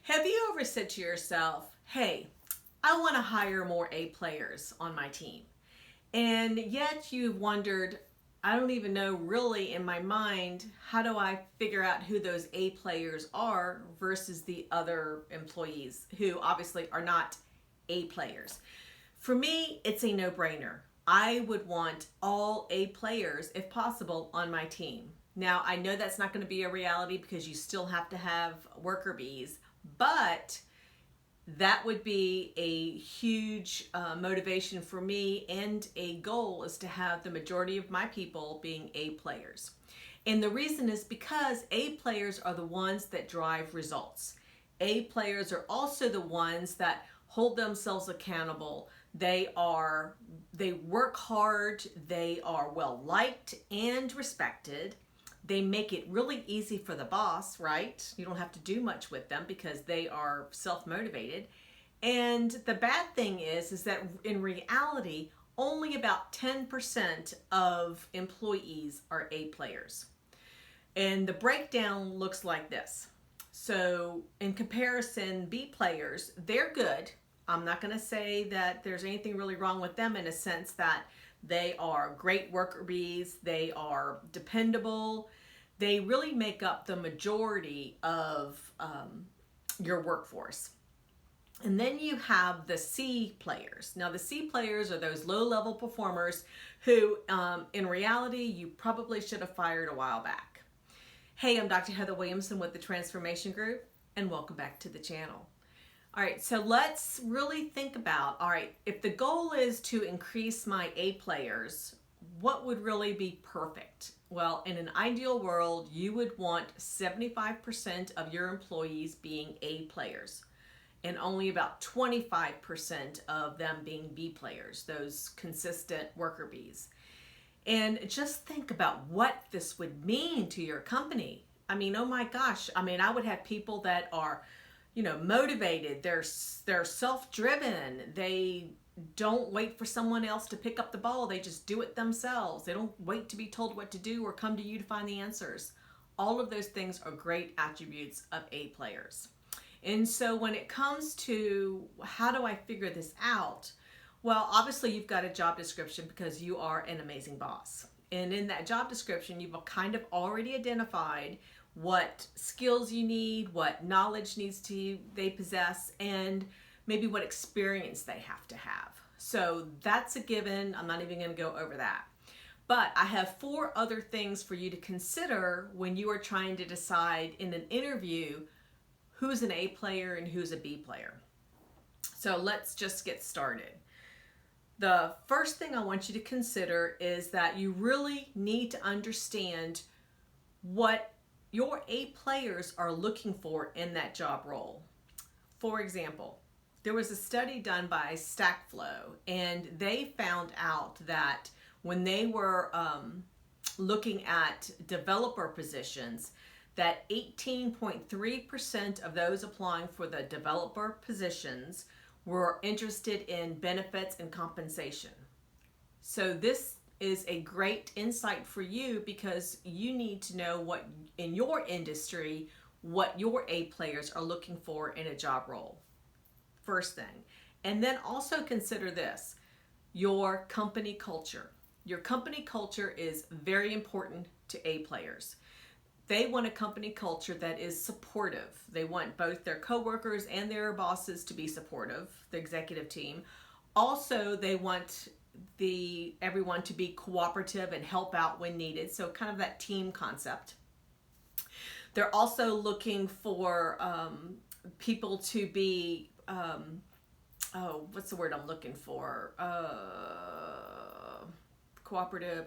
Have you ever said to yourself, hey, I want to hire more A players on my team? And yet you've wondered, I don't even know really in my mind, how do I figure out who those A players are versus the other employees who obviously are not A players? For me, it's a no-brainer. I would want all A players, if possible, on my team. Now, I know that's not going to be a reality because you still have to have worker bees, but that would be a huge motivation for me, and a goal is to have the majority of my people being A players. And the reason is because A players are the ones that drive results. A players are also the ones that hold themselves accountable. They work hard, they are well liked and respected. They make it really easy for the boss, right? You don't have to do much with them because they are self-motivated. And the bad thing is that in reality, only about 10% of employees are A players. And the breakdown looks like this. So in comparison, B players, they're good. I'm not going to say that there's anything really wrong with them in a sense that they are great worker bees. They are dependable. They really make up the majority of your workforce. And then you have the C players. Now the C players are those low-level performers who in reality you probably should have fired a while back. Hey, I'm Dr. Heather Williamson with the Transformation Group, and welcome back to the channel. All right, so let's really think about, all right, if the goal is to increase my A players, what would really be perfect? Well, in an ideal world, you would want 75% of your employees being A players and only about 25% of them being B players, those consistent worker bees. And just think about what this would mean to your company. I mean, oh my gosh, I mean, I would have people that are motivated, they're self-driven, they don't wait for someone else to pick up the ball, they just do it themselves. They don't wait to be told what to do or come to you to find the answers. All of those things are great attributes of A players. And so when it comes to how do I figure this out, well, obviously you've got a job description because you are an amazing boss. And in that job description, you've kind of already identified what skills you need, what knowledge they possess, and maybe what experience they have to have. So that's a given. I'm not even going to go over that. But I have 4 other things for you to consider when you are trying to decide in an interview who's an A player and who's a B player. So let's just get started. The first thing I want you to consider is that you really need to understand what your A players are looking for in that job role. For example, there was a study done by StackFlow, and they found out that when they were looking at developer positions, that 18.3% of those applying for the developer positions were interested in benefits and compensation. So this is a great insight for you because you need to know what in your industry, what your A players are looking for in a job role. First thing. And then also consider this, your company culture. Your company culture is very important to A players. They want a company culture that is supportive. They want both their coworkers and their bosses to be supportive, the executive team. Also, they want everyone to be cooperative and help out when needed. So kind of that team concept. They're also looking for people to be, what's the word I'm looking for? Cooperative,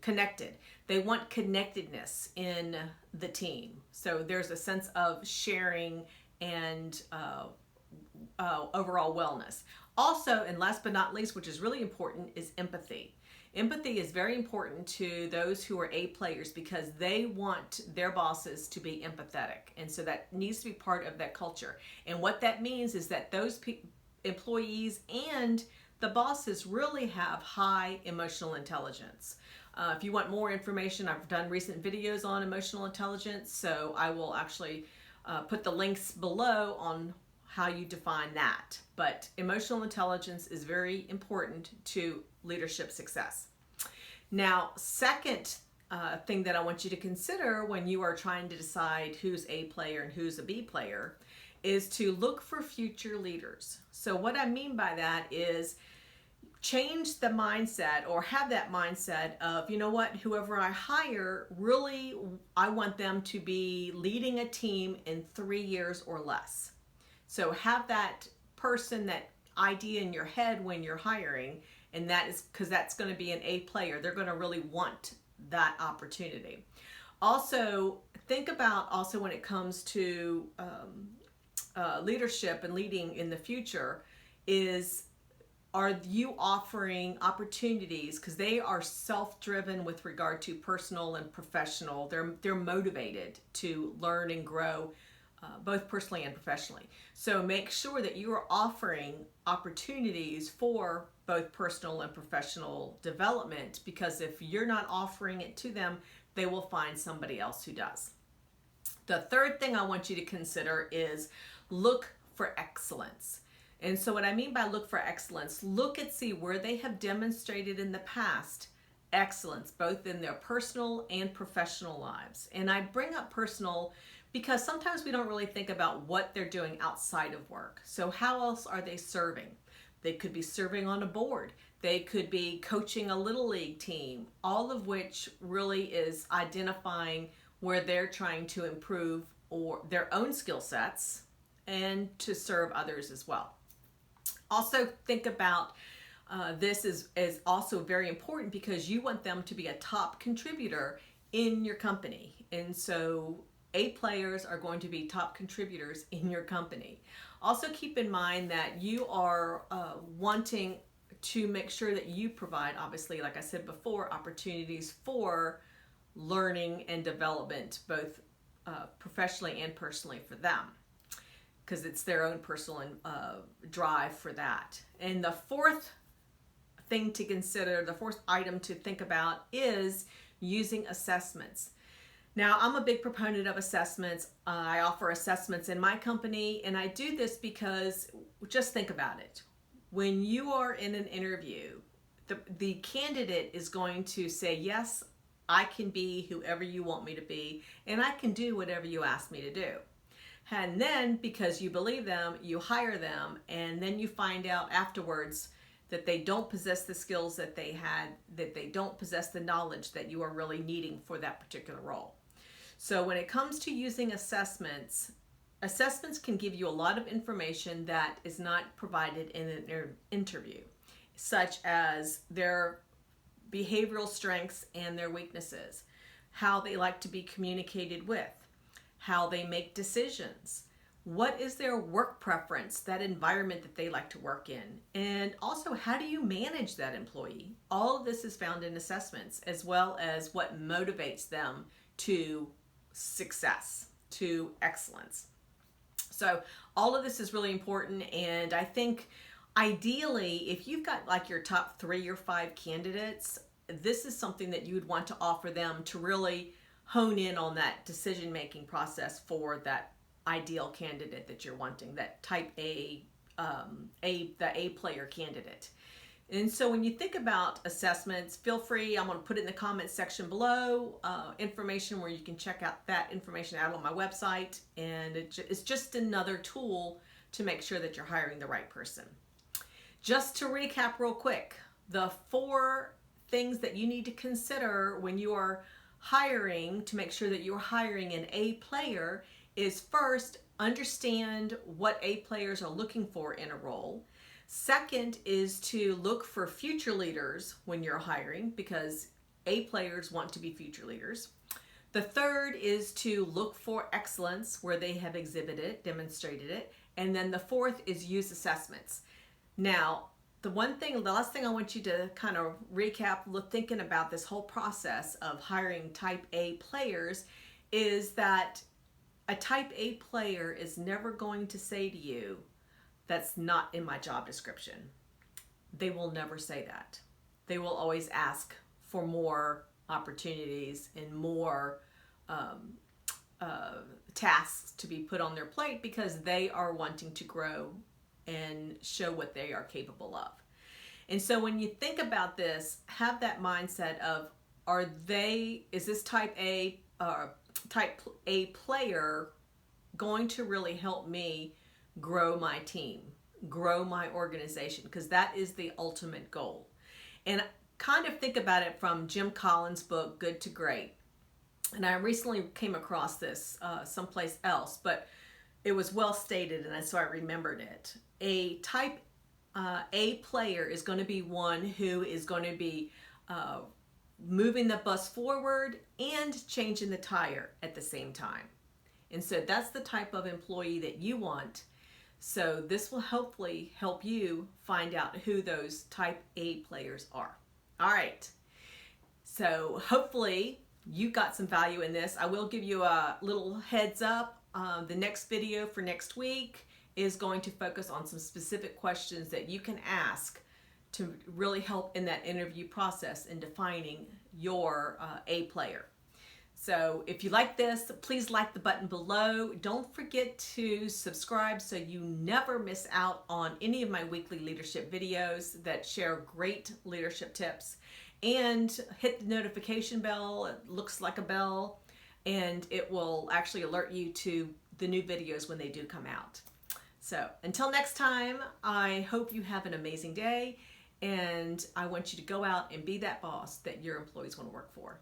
connected. They want connectedness in the team. So there's a sense of sharing and overall wellness. Also, and last but not least, which is really important, is empathy. Empathy is very important to those who are A players because they want their bosses to be empathetic. And so that needs to be part of that culture. And what that means is that those employees and the bosses really have high emotional intelligence. If you want more information, I've done recent videos on emotional intelligence, so I will actually put the links below on how you define that. But emotional intelligence is very important to leadership success. Now, second thing that I want you to consider when you are trying to decide who's A player and who's a B player is to look for future leaders. So what I mean by that is change the mindset, or have that mindset of, you know what, whoever I hire, really, I want them to be leading a team in 3 years or less. So have that person, that idea in your head when you're hiring, and that is because that's going to be an A player. They're going to really want that opportunity. Also, think about also when it comes to leadership and leading in the future is, are you offering opportunities, because they are self-driven with regard to personal and professional. They're motivated to learn and grow both personally and professionally. So make sure that you are offering opportunities for both personal and professional development, because if you're not offering it to them, they will find somebody else who does. The third thing I want you to consider is look for excellence. And so what I mean by look for excellence, look and see where they have demonstrated in the past excellence, both in their personal and professional lives. And I bring up personal because sometimes we don't really think about what they're doing outside of work. So how else are they serving? They could be serving on a board. They could be coaching a little league team, all of which really is identifying where they're trying to improve or their own skill sets and to serve others as well. Also think about this is also very important because you want them to be a top contributor in your company. And so A players are going to be top contributors in your company. Also keep in mind that you are wanting to make sure that you provide, obviously, like I said before, opportunities for learning and development, both professionally and personally for them, because it's their own personal drive for that. And the fourth thing to consider, the fourth item to think about is using assessments. Now, I'm a big proponent of assessments. I offer assessments in my company, and I do this because just think about it. When you are in an interview, the candidate is going to say, yes, I can be whoever you want me to be, and I can do whatever you ask me to do. And then, because you believe them, you hire them, and then you find out afterwards that they don't possess the skills that they had, that they don't possess the knowledge that you are really needing for that particular role. So when it comes to using assessments, assessments can give you a lot of information that is not provided in an interview, such as their behavioral strengths and their weaknesses, how they like to be communicated with, how they make decisions, what is their work preference, that environment that they like to work in, and also how do you manage that employee. All of this is found in assessments, as well as what motivates them to success, to excellence. So all of this is really important, and I think ideally, if you've got like your top 3 or 5 candidates, this is something that you would want to offer them to really hone in on that decision-making process for that ideal candidate that you're wanting, that type A, the A player candidate. And so when you think about assessments, feel free, I'm going to put it in the comments section below, information where you can check out that information out on my website. And it's just another tool to make sure that you're hiring the right person. Just to recap real quick, the 4 things that you need to consider when you are hiring to make sure that you're hiring an A player is, first, understand what A players are looking for in a role. Second is to look for future leaders when you're hiring, because A players want to be future leaders. The third is to look for excellence where they have exhibited, demonstrated it. And then the fourth is use assessments. Now, the last thing I want you to kind of recap, thinking about this whole process of hiring type A players, is that a type A player is never going to say to you, that's not in my job description. They will never say that. They will always ask for more opportunities and more tasks to be put on their plate because they are wanting to grow and show what they are capable of. And so when you think about this, have that mindset of, is this type A player going to really help me grow my team, grow my organization? Because that is the ultimate goal. And kind of think about it from Jim Collins' book, Good to Great. And I recently came across this someplace else, but it was well stated, and so I remembered it. A type A player is going to be one who is going to be moving the bus forward and changing the tire at the same time. And so that's the type of employee that you want. So this will hopefully help you find out who those type A players are. All right. So hopefully you got some value in this. I will give you a little heads up. The next video for next week is going to focus on some specific questions that you can ask to really help in that interview process in defining your A player. So if you like this, please like the button below. Don't forget to subscribe so you never miss out on any of my weekly leadership videos that share great leadership tips. And hit the notification bell. It looks like a bell, and it will actually alert you to the new videos when they do come out. So until next time, I hope you have an amazing day, and I want you to go out and be that boss that your employees want to work for.